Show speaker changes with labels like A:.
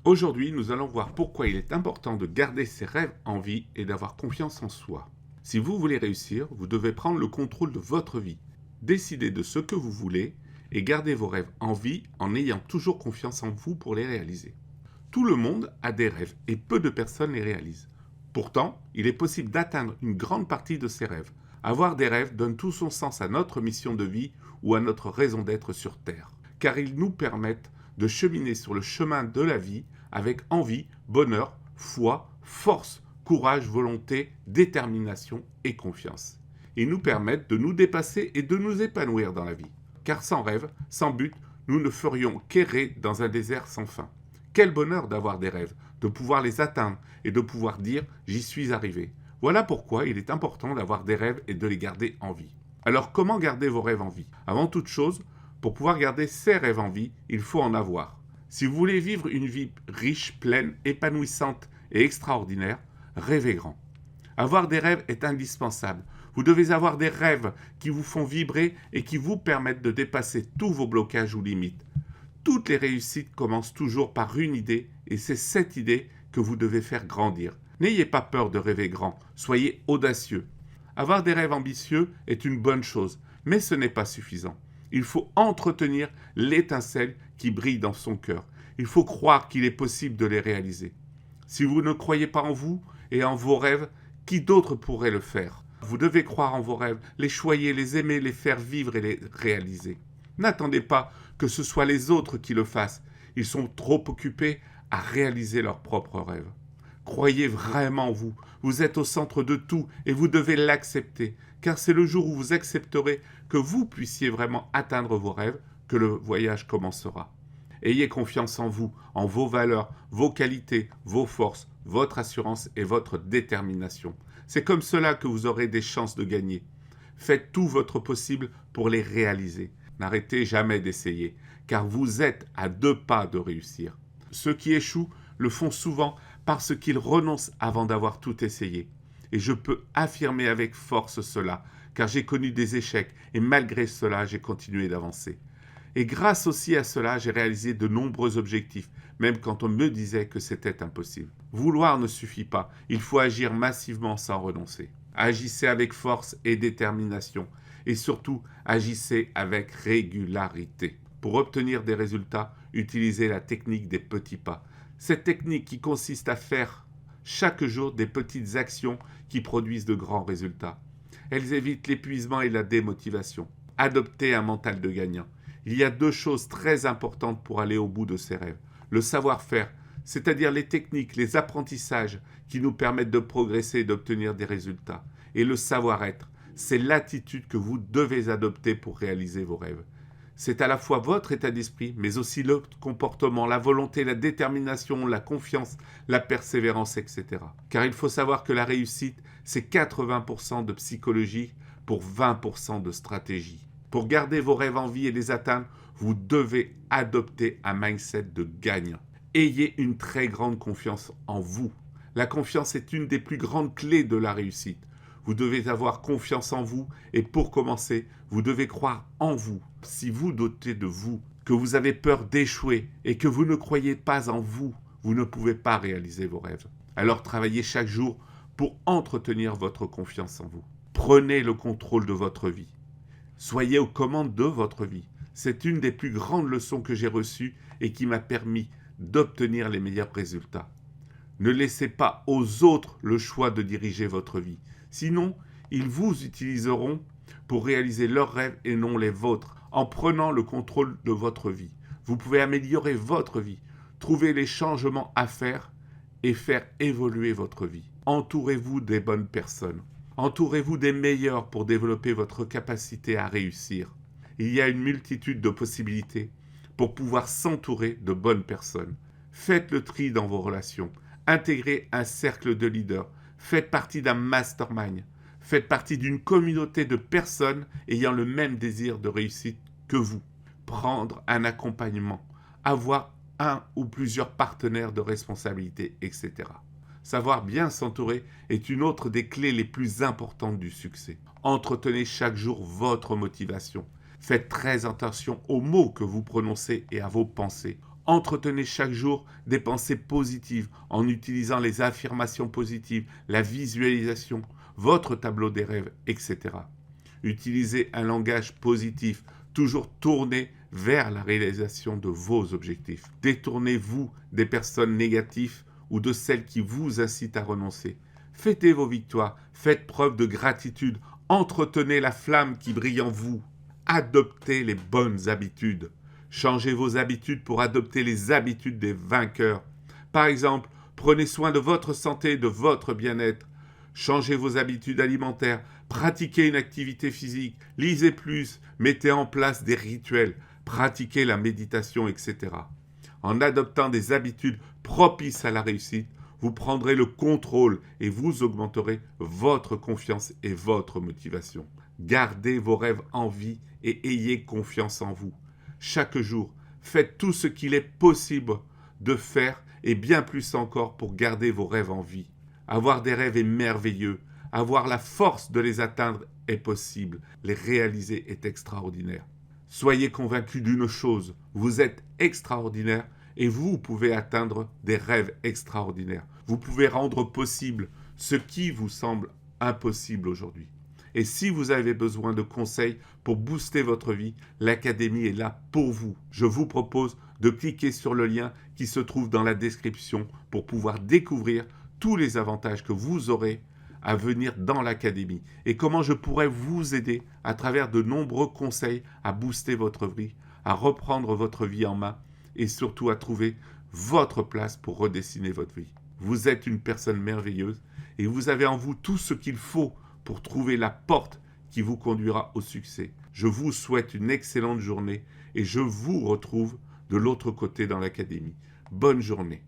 A: Aujourd'hui, nous allons voir pourquoi il est important de garder ses rêves en vie et d'avoir confiance en soi. Si vous voulez réussir, vous devez prendre le contrôle de votre vie, décider de ce que vous voulez et garder vos rêves en vie en ayant toujours confiance en vous pour les réaliser. Tout le monde a des rêves et peu de personnes les réalisent. Pourtant, il est possible d'atteindre une grande partie de ces rêves. Avoir des rêves donne tout son sens à notre mission de vie ou à notre raison d'être sur Terre, car ils nous permettent de cheminer sur le chemin de la vie avec envie, bonheur, foi, force, courage, volonté, détermination et confiance. Ils nous permettent de nous dépasser et de nous épanouir dans la vie. Car sans rêve, sans but, nous ne ferions qu'errer dans un désert sans fin. Quel bonheur d'avoir des rêves, de pouvoir les atteindre et de pouvoir dire « j'y suis arrivé ». Voilà pourquoi il est important d'avoir des rêves et de les garder en vie. Alors comment garder vos rêves en vie? Avant toute chose, pour pouvoir garder ses rêves en vie, il faut en avoir. Si vous voulez vivre une vie riche, pleine, épanouissante et extraordinaire, rêvez grand. Avoir des rêves est indispensable. Vous devez avoir des rêves qui vous font vibrer et qui vous permettent de dépasser tous vos blocages ou limites. Toutes les réussites commencent toujours par une idée et c'est cette idée que vous devez faire grandir. N'ayez pas peur de rêver grand, soyez audacieux. Avoir des rêves ambitieux est une bonne chose, mais ce n'est pas suffisant. Il faut entretenir l'étincelle qui brille dans son cœur. Il faut croire qu'il est possible de les réaliser. Si vous ne croyez pas en vous et en vos rêves, qui d'autre pourrait le faire? Vous devez croire en vos rêves, les choyer, les aimer, les faire vivre et les réaliser. N'attendez pas que ce soit les autres qui le fassent. Ils sont trop occupés à réaliser leurs propres rêves. Croyez vraiment en vous. Vous êtes au centre de tout et vous devez l'accepter. Car c'est le jour où vous accepterez que vous puissiez vraiment atteindre vos rêves que le voyage commencera. Ayez confiance en vous, en vos valeurs, vos qualités, vos forces, votre assurance et votre détermination. C'est comme cela que vous aurez des chances de gagner. Faites tout votre possible pour les réaliser. N'arrêtez jamais d'essayer, car vous êtes à 2 pas de réussir. Ceux qui échouent le font souvent parce qu'ils renoncent avant d'avoir tout essayé. Et je peux affirmer avec force cela, car j'ai connu des échecs et malgré cela, j'ai continué d'avancer. Et grâce aussi à cela, j'ai réalisé de nombreux objectifs, même quand on me disait que c'était impossible. Vouloir ne suffit pas, il faut agir massivement sans renoncer. Agissez avec force et détermination, et surtout, agissez avec régularité. Pour obtenir des résultats, utilisez la technique des petits pas. Cette technique qui consiste à faire chaque jour des petites actions qui produisent de grands résultats. Elles évitent l'épuisement et la démotivation. Adoptez un mental de gagnant. Il y a 2 choses très importantes pour aller au bout de ses rêves. Le savoir-faire, c'est-à-dire les techniques, les apprentissages qui nous permettent de progresser et d'obtenir des résultats. Et le savoir-être, c'est l'attitude que vous devez adopter pour réaliser vos rêves. C'est à la fois votre état d'esprit, mais aussi le comportement, la volonté, la détermination, la confiance, la persévérance, etc. Car il faut savoir que la réussite, c'est 80% de psychologie pour 20% de stratégie. Pour garder vos rêves en vie et les atteindre, vous devez adopter un mindset de gagnant. Ayez une très grande confiance en vous. La confiance est une des plus grandes clés de la réussite. Vous devez avoir confiance en vous et pour commencer, vous devez croire en vous. Si vous doutez de vous, que vous avez peur d'échouer et que vous ne croyez pas en vous, vous ne pouvez pas réaliser vos rêves. Alors travaillez chaque jour pour entretenir votre confiance en vous. Prenez le contrôle de votre vie. Soyez aux commandes de votre vie. C'est une des plus grandes leçons que j'ai reçues et qui m'a permis d'obtenir les meilleurs résultats. Ne laissez pas aux autres le choix de diriger votre vie. Sinon, ils vous utiliseront pour réaliser leurs rêves et non les vôtres, en prenant le contrôle de votre vie. Vous pouvez améliorer votre vie, trouver les changements à faire et faire évoluer votre vie. Entourez-vous des bonnes personnes. Entourez-vous des meilleurs pour développer votre capacité à réussir. Il y a une multitude de possibilités pour pouvoir s'entourer de bonnes personnes. Faites le tri dans vos relations. Intégrez un cercle de leaders. Faites partie d'un mastermind. Faites partie d'une communauté de personnes ayant le même désir de réussite que vous. Prendre un accompagnement. Avoir un ou plusieurs partenaires de responsabilité, etc. Savoir bien s'entourer est une autre des clés les plus importantes du succès. Entretenez chaque jour votre motivation. Faites très attention aux mots que vous prononcez et à vos pensées. Entretenez chaque jour des pensées positives en utilisant les affirmations positives, la visualisation, votre tableau des rêves, etc. Utilisez un langage positif, toujours tourné vers la réalisation de vos objectifs. Détournez-vous des personnes négatives ou de celles qui vous incitent à renoncer. Fêtez vos victoires, faites preuve de gratitude, entretenez la flamme qui brille en vous. Adoptez les bonnes habitudes. Changez vos habitudes pour adopter les habitudes des vainqueurs. Par exemple, prenez soin de votre santé et de votre bien-être. Changez vos habitudes alimentaires, pratiquez une activité physique, lisez plus, mettez en place des rituels, pratiquez la méditation, etc. En adoptant des habitudes propices à la réussite, vous prendrez le contrôle et vous augmenterez votre confiance et votre motivation. Gardez vos rêves en vie et ayez confiance en vous. Chaque jour, faites tout ce qu'il est possible de faire et bien plus encore pour garder vos rêves en vie. Avoir des rêves est merveilleux. Avoir la force de les atteindre est possible. Les réaliser est extraordinaire. Soyez convaincus d'une chose, vous êtes extraordinaire et vous pouvez atteindre des rêves extraordinaires. Vous pouvez rendre possible ce qui vous semble impossible aujourd'hui. Et si vous avez besoin de conseils pour booster votre vie, l'Académie est là pour vous. Je vous propose de cliquer sur le lien qui se trouve dans la description pour pouvoir découvrir tous les avantages que vous aurez à venir dans l'Académie et comment je pourrais vous aider à travers de nombreux conseils à booster votre vie, à reprendre votre vie en main et surtout à trouver votre place pour redessiner votre vie. Vous êtes une personne merveilleuse et vous avez en vous tout ce qu'il faut pour trouver la porte qui vous conduira au succès. Je vous souhaite une excellente journée et je vous retrouve de l'autre côté dans l'Académie. Bonne journée.